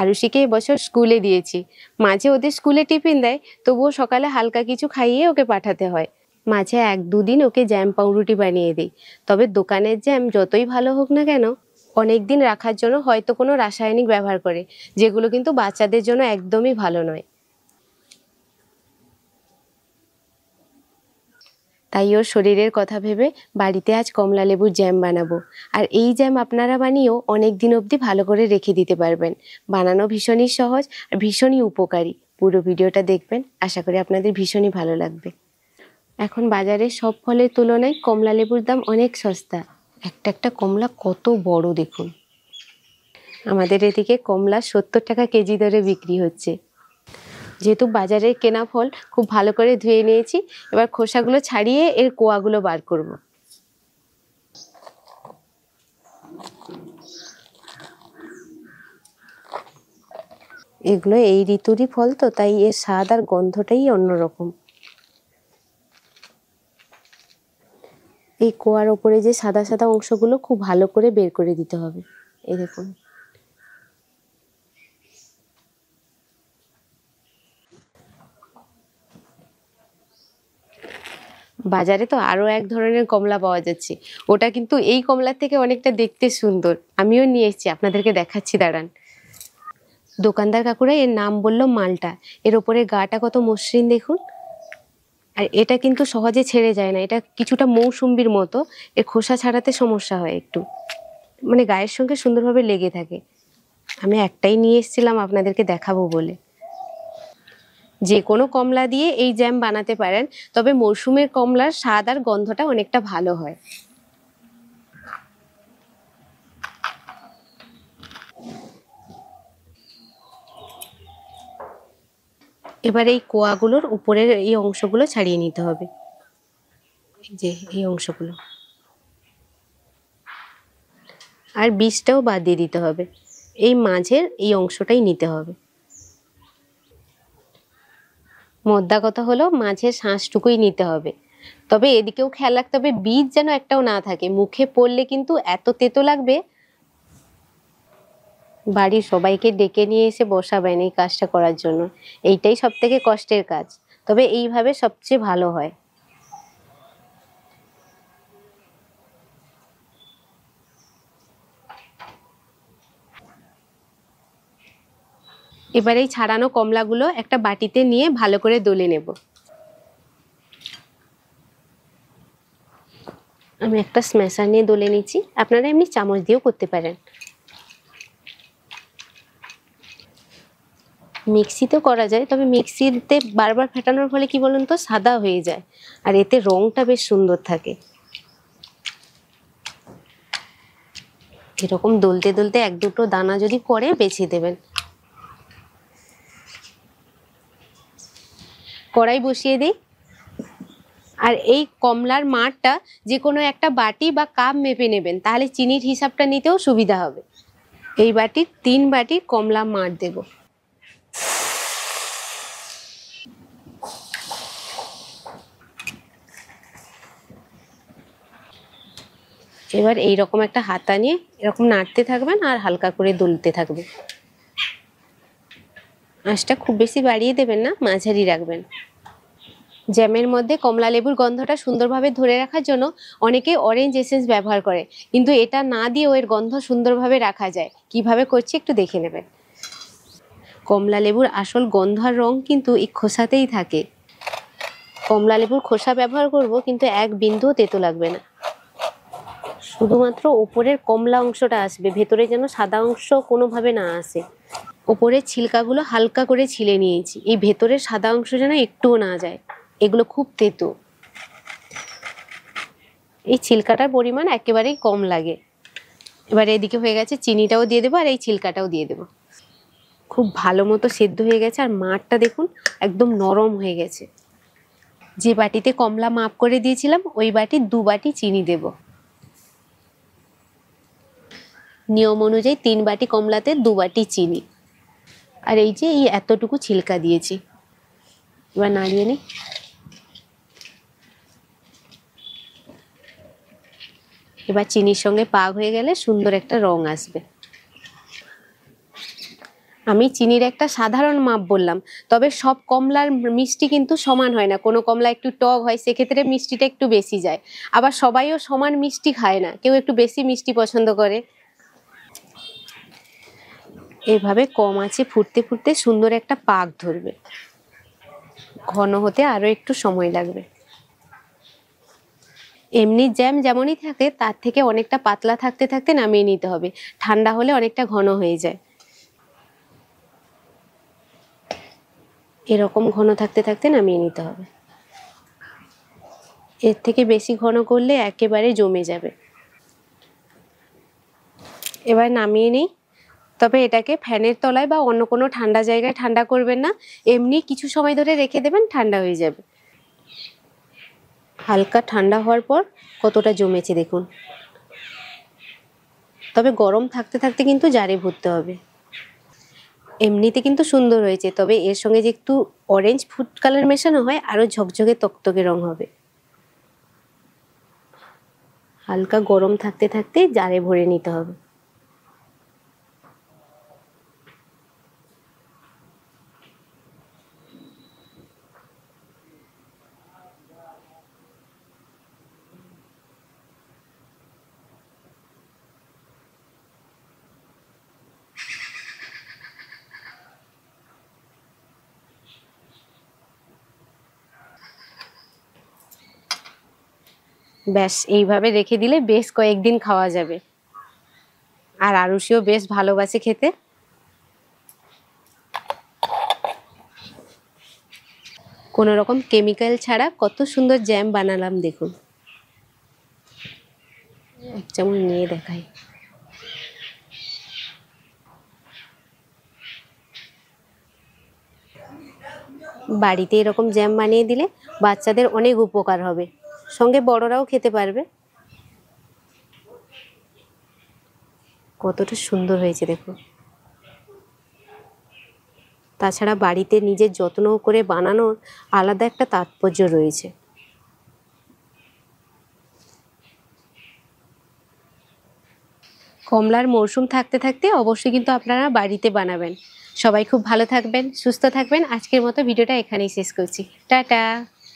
আরুষিকে এবছর স্কুলে দিয়েছি। মাঝে ওদের স্কুলে টিফিন দেয়, তবুও সকালে হালকা কিছু খাইয়ে ওকে পাঠাতে হয়। মাঝে 1-2 দিন ওকে জ্যাম পাউরুটি বানিয়ে দিই। তবে দোকানের জ্যাম যতই ভালো হোক না কেন, অনেক দিন রাখার জন্য হয়তো কোনো রাসায়নিক ব্যবহার করে, যেগুলো কিন্তু বাচ্চাদের জন্য একদমই ভালো নয়। তাই ওর শরীরের কথা ভেবে বাড়িতে আজ কমলা লেবুর জ্যাম বানাবো। আর এই জ্যাম আপনারা বানিয়েও অনেক দিন অবধি ভালো করে রেখে দিতে পারবেন। বানানো ভীষণই সহজ আর ভীষণই উপকারী। পুরো ভিডিওটা দেখবেন, আশা করি আপনাদের ভীষণই ভালো লাগবে। এখন বাজারে সব ফলের তুলনায় কমলা লেবুর দাম অনেক সস্তা। একটা একটা কমলা কত বড় দেখুন। আমাদের এদিকে কমলা 70 টাকা কেজি দরে বিক্রি হচ্ছে। যেহেতু বাজারের কেনা ফল খুব ভালো করে ধুয়ে নিয়েছি, এবার খোসাগুলো ছাড়িয়ে এর কোয়াগুলো বার করব। এগুলো এই ঋতুরই ফল তো, তাই এর স্বাদ আর গন্ধটাই অন্যরকম। এই কোয়ার ওপরে যে সাদা সাদা অংশগুলো খুব ভালো করে বের করে দিতে হবে। এই দেখুন। বাজারে তো আরো এক ধরনের কমলা পাওয়া যাচ্ছে, ওটা কিন্তু এই কমলার থেকে অনেকটা দেখতে সুন্দর। আমিও নিয়ে এসেছি, আপনাদেরকে দেখাচ্ছি, দাঁড়ান। দোকানদার কাকুরা এর নাম বললো মালটা। এর ওপরে গাটা কত মসৃণ দেখুন। আর এটা কিন্তু সহজে ছেড়ে যায় না, এটা কিছুটা মৌসুম্বির মতো। এর খোসা ছাড়াতে সমস্যা হয় একটু, মানে গায়ের সঙ্গে সুন্দরভাবে লেগে থাকে। আমি একটাই নিয়ে এসেছিলাম আপনাদেরকে দেখাবো বলে। যে কোনো কমলা দিয়ে এই জ্যাম বানাতে পারেন, তবে মরশুমের কমলার স্বাদ আর গন্ধটা অনেকটা ভালো হয়। এবার এই কোয়াগুলোর উপরের এই অংশগুলো ছাড়িয়ে নিতে হবে। যে এই অংশগুলো আর বীজটাও বাদ দিয়ে দিতে হবে। এই মাঝের এই অংশটাই নিতে হবে। মোদ্দা কথা হলো মাঝের শাঁসটুকুই নিতে হবে। তবে এদিকেও খেয়াল রাখতে হবে বীজ যেন একটাও না থাকে, মুখে পড়লে কিন্তু এত তেতো লাগবে। বাড়ির সবাইকে ডেকে নিয়ে এসে বসাবেন এই কাজটা করার জন্য। এইটাই সব থেকে কষ্টের কাজ, তবে এইভাবে সবচেয়ে ভালো হয়। এবার এই ছাড়ানো কমলাগুলো একটা বাটিতে নিয়ে ভালো করে দলে নেব। আমি একটা স্ম্যাশার নিয়ে দলে নিচ্ছি, আপনারা এমনি চামচ দিয়েও করতে পারেন। মিক্সিতেও করা যায়, তবে মিক্সিতে বারবার ফেটানোর ফলে কি বলুন তো, সাদা হয়ে যায়। আর এতে রংটা বেশ সুন্দর থাকে। এরকম দলতে দলতে 1-2টো দানা যদি পড়ে বেছে দেবেন। কড়াই বসিয়ে দিই। আর এই কমলার মারটা যে কোনো একটা বাটি বা কাপ মেপে নেবেন, তাহলে চিনির হিসাবটা নিতেও সুবিধা হবে। এই বাটির 3 বাটি কমলা মার দেব। এবার এইরকম একটা হাতা নিয়ে এরকম নাড়তে থাকবেন আর হালকা করে দুলতে থাকবেন। আঁচটা খুব বেশি বাড়িয়ে দেবেন না, মাঝারি রাখবেন। জ্যামের মধ্যে কমলা লেবুর গন্ধটা সুন্দরভাবে ধরে রাখার জন্য অনেকে অরেঞ্জ এসেন্স ব্যবহার করে, কিন্তু এটা না দিয়েও এর গন্ধ সুন্দরভাবে রাখা যায়। কিভাবে করছি একটু দেখে নেবেন। কমলা লেবুর আসল গন্ধ আর রং কিন্তু এই খোসাতেই থাকে। কমলা লেবুর খোসা ব্যবহার করব, কিন্তু এক বিন্দুও তেতো লাগবে না। শুধুমাত্র ওপরের কমলা অংশটা আসবে, ভেতরে যেন সাদা অংশ কোনোভাবে না আসে। ওপরের ছিলকাগুলো হালকা করে ছিলে নিয়েছি, এই ভেতরের সাদা অংশ যেন একটুও না যায়। এগুলো খুব তেতো। এই ছিলকাটার পরিমাণ একেবারেই কম লাগে। এবার এদিকে হয়ে গেছে, চিনিটাও দিয়ে দেবো আর এই ছিলকাটাও দিয়ে দেবো। খুব ভালো মতো সেদ্ধ হয়ে গেছে আর মাঠটা দেখুন একদম নরম হয়ে গেছে। যে বাটিতে কমলা মাপ করে দিয়েছিলাম ওই বাটির 2 বাটি চিনি দেব। নিয়ম অনুযায়ী 3 বাটি কমলাতে 2 বাটি চিনি। আর এই যে এই এতটুকু ছিলকা দিয়েছি। এবার নাড়িয়ে নিই। এবার চিনির সঙ্গে পাক হয়ে গেলে সুন্দর একটা রং আসবে। আমি চিনির একটা সাধারণ মাপ বললাম, তবে সব কমলার মিষ্টি কিন্তু সমান হয় না, কোনো কমলা একটু টক হয়, সেক্ষেত্রে মিষ্টিটা একটু বেশি যায়। আবার সবাইও সমান মিষ্টি খায় না, কেউ একটু বেশি মিষ্টি পছন্দ করে। এভাবে কম আঁচে ফুটতে ফুটতে সুন্দর একটা পাক ধরবে, ঘন হতে আরো একটু সময় লাগবে। এমনি জ্যাম যেমনই থাকে তার থেকে অনেকটা পাতলা থাকতে থাকতে নামিয়ে নিতে হবে, ঠান্ডা হলে অনেকটা ঘন হয়ে যায়। এরকম ঘন থাকতে থাকতে নামিয়ে নিতে হবে, এর থেকে বেশি ঘন করলে একেবারে জমে যাবে। এবার নামিয়ে নিই, তবে এটাকে ফ্যানের তলায় বা অন্য কোনো ঠান্ডা জায়গায় ঠান্ডা করবেন না, এমনি কিছু সময় ধরে রেখে দেবেন, ঠান্ডা হয়ে যাবে। হালকা ঠান্ডা হওয়ার পর কতটা জমেছে দেখুন। তবে গরম থাকতে থাকতে কিন্তু জারে ভরতে হবে। এমনিতে কিন্তু সুন্দর হয়েছে, তবে এর সঙ্গে যে একটু অরেঞ্জ ফুড কালার মেশানো হয় আরো ঝকঝকে তকতকে রং হবে। হালকা গরম থাকতে থাকতে জারে ভরে নিতে হবে। ব্যাস, এইভাবে রেখে দিলে বেশ কয়েকদিন খাওয়া যাবে। আর আরুষিও বেশ ভালোবাসে খেতে। কোনো রকম কেমিক্যাল ছাড়া কত সুন্দর জ্যাম বানালাম দেখুন। এক চামচ নিয়ে দেখাই। বাড়িতে এরকম জ্যাম বানিয়ে দিলে বাচ্চাদের অনেক উপকার হবে, সঙ্গে বড়রাও খেতে পারবে। কতটা সুন্দর হয়েছে দেখুন। তাছাড়া বাড়িতে নিজের যত্ন করে বানানোর আলাদা একটা তাৎপর্য রয়েছে। কমলার মরশুম থাকতে থাকতে অবশ্যই কিন্তু আপনারা বাড়িতে বানাবেন। সবাই খুব ভালো থাকবেন, সুস্থ থাকবেন। আজকের মতো ভিডিওটা এখানেই শেষ করছি। টাটা।